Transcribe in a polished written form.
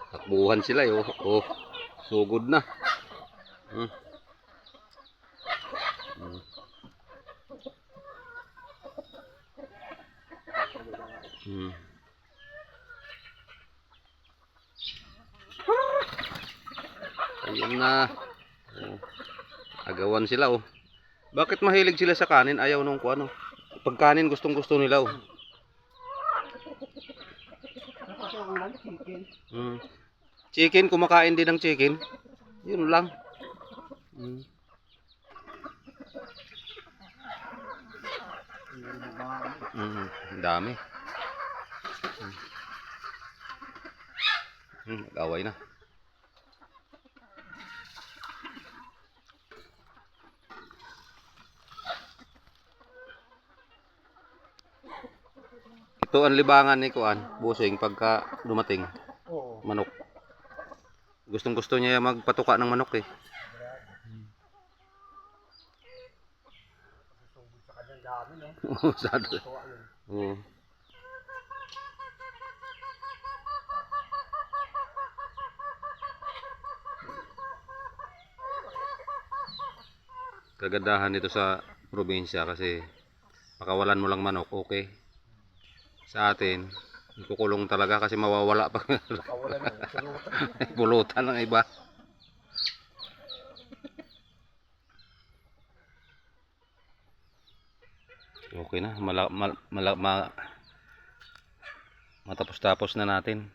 Takbuhan sila eh. Oh, sugod na. Hmm. Hmm. Hmm. Ayun na. Oh. Agawan sila oh. Bakit mahilig sila sa kanin? Ayaw nung ano. Pag kanin gustong gusto nila oh. Hmm. Chicken, kumakain din ng chicken. Yun lang. Hmm. Dami. Nag-away na. Ito ang libangan ni Kuan, Busing pagka dumating. Manok. Gustong gusto niya magpatuka ng manok eh. Oo. Kagandahan dito sa probinsya kasi pakawalan mo lang manok, okay. Sa atin, ikukulong talaga kasi mawawala pa. Pulutan ng iba. Okay na, matapos-tapos na natin.